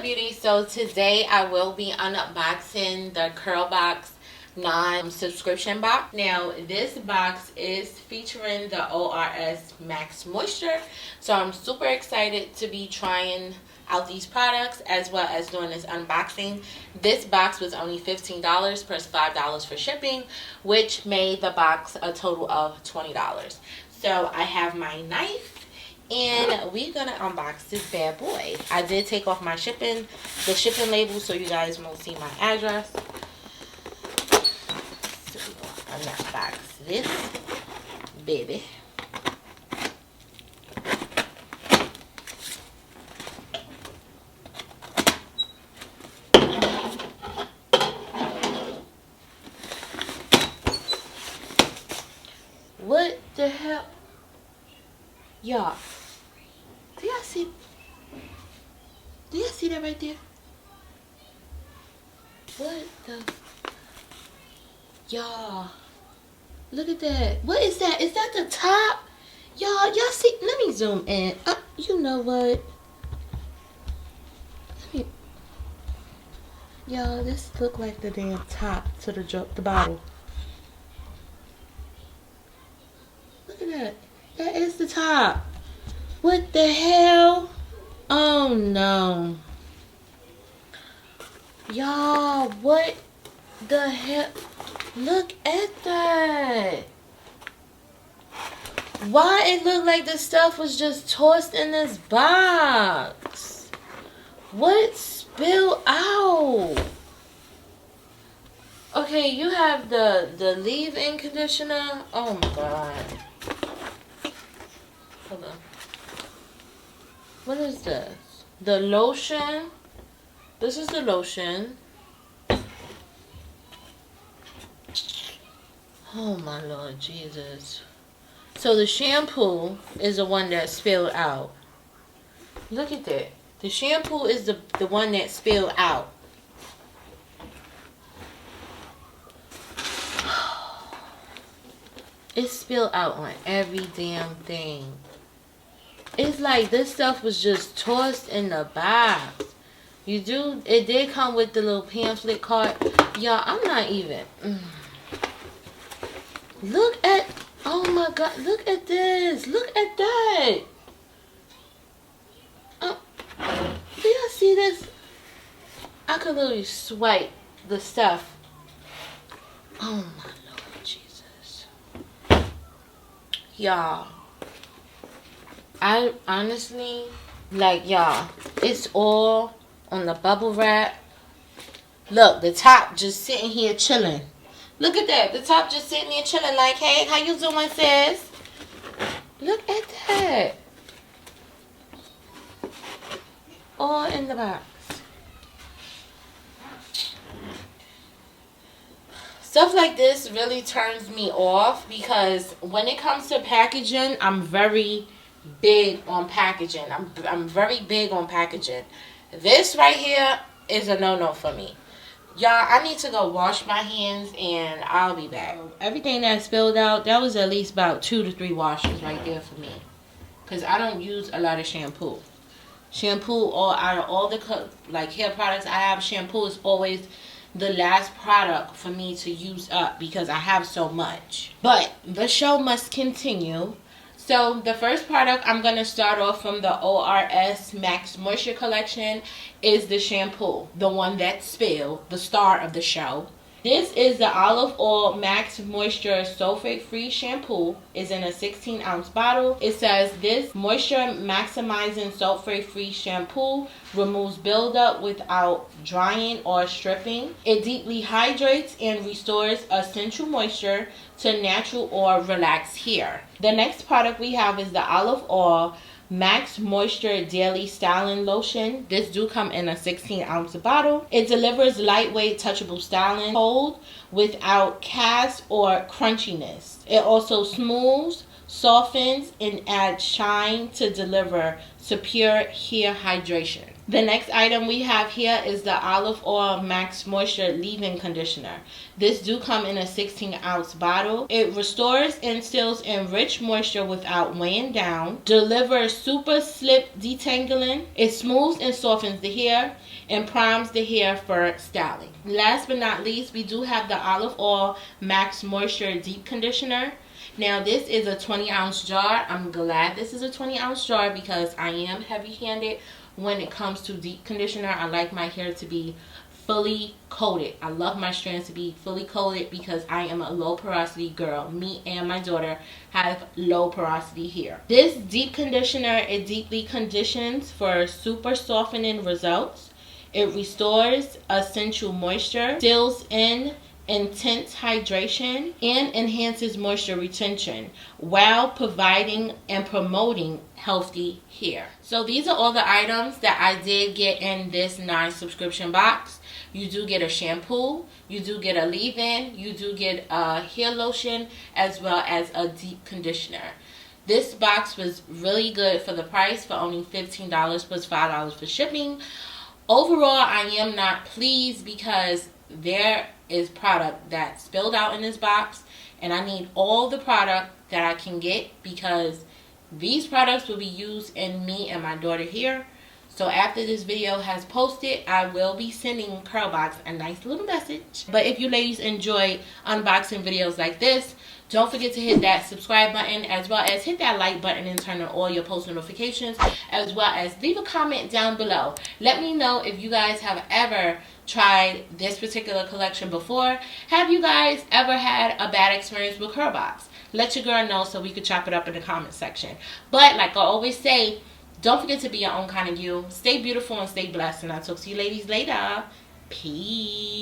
good, beauty? So today I will be unboxing the CurlBox non-subscription box. Now this box is featuring the ORS Max Moisture, so I'm super excited to be trying out these products as well as doing this unboxing. This box was only $15 plus $5 for shipping, which made the box a total of $20. So I have my knife and we're gonna unbox this bad boy. I did take off the shipping label, so you guys won't see my address. So we're gonna unbox this baby. What the hell? Y'all, do y'all see that right there? What the? Y'all, look at that. What is that? Is that the top? Y'all see? Let me zoom in. You know what? Y'all, this look like the damn top to the bottle. Look at that. That is the top. What the hell? Oh no. Y'all, what the hell? Look at that. Why it looked like the stuff was just tossed in this box? What spilled out? Okay, you have the leave-in conditioner. Oh my god. Hold on. What is this? The lotion. This is the lotion. Oh my Lord Jesus. So the shampoo is the one that spilled out. Look at that. The shampoo is the one that spilled out. It spilled out on every damn thing. It's like this stuff was just tossed in the box. It did come with the little pamphlet card. Y'all, I'm not even. Look at, oh my god, look at this. Look at that. Do y'all see this? I could literally swipe the stuff. Oh my Lord Jesus. Y'all, I honestly, like, y'all, it's all on the bubble wrap. Look, the top just sitting here chilling. Look at that. The top just sitting here chilling like, hey, how you doing, sis? Look at that. All in the box. Stuff like this really turns me off because when it comes to packaging, I'm very big on packaging. I'm very big on packaging. This right here is a no-no for me. Y'all, I need to go wash my hands and I'll be back. Everything that spilled out, that was at least about 2 to 3 washes right there for me. Because I don't use a lot of shampoo. Shampoo, out of all the like hair products I have, shampoo is always the last product for me to use up because I have so much. But the show must continue. So the first product I'm going to start off from the ORS Max Moisture collection is the shampoo. The one that spilled, the star of the show. This is the Olive Oil Max Moisture Sulfate-Free Shampoo. It's in a 16-ounce bottle. It says this moisture maximizing sulfate-free shampoo removes buildup without drying or stripping. It deeply hydrates and restores essential moisture to natural or relaxed hair. The next product we have is the Olive Oil Max Moisture Daily Styling Lotion. This do come in a 16-ounce bottle. It delivers lightweight, touchable styling, cold, without cast or crunchiness. It also smooths, softens, and adds shine to deliver superior hair hydration. The next item we have here is the ORS Max Moisture leave-in conditioner. This do come in a 16-ounce bottle. It restores and instills in rich moisture without weighing down, delivers super slip detangling, it smooths and softens the hair, and primes the hair for styling. Last but not least, we do have the ORS Max Moisture Deep Conditioner. Now this is a 20-ounce jar. I'm glad this is a 20-ounce jar because I am heavy-handed when it comes to deep conditioner. I like my hair to be fully coated. I love my strands to be fully coated because I am a low porosity girl. Me and my daughter have low porosity hair. This deep conditioner, it deeply conditions for super softening results. It restores essential moisture, stills in intense hydration, and enhances moisture retention while providing and promoting healthy hair. So these are all the items that I did get in this non-subscription box. You do get a shampoo, you do get a leave-in, you do get a hair lotion, as well as a deep conditioner. This box was really good for the price, for only $15 plus $5 for shipping. Overall, I am not pleased because there is product that spilled out in this box, and I need all the product that I can get because these products will be used in me and my daughter hair. So after this video has posted, I will be sending CurlBox a nice little message. But if you ladies enjoy unboxing videos like this, don't forget to hit that subscribe button, as well as hit that like button and turn on all your post notifications, as well as leave a comment down below. Let me know if you guys have ever tried this particular collection before. Have you guys ever had a bad experience with CurlBox? Let your girl know so we could chop it up in the comment section. But like I always say, don't forget to be your own kind of you. Stay beautiful and stay blessed. And I'll talk to you ladies later. Peace.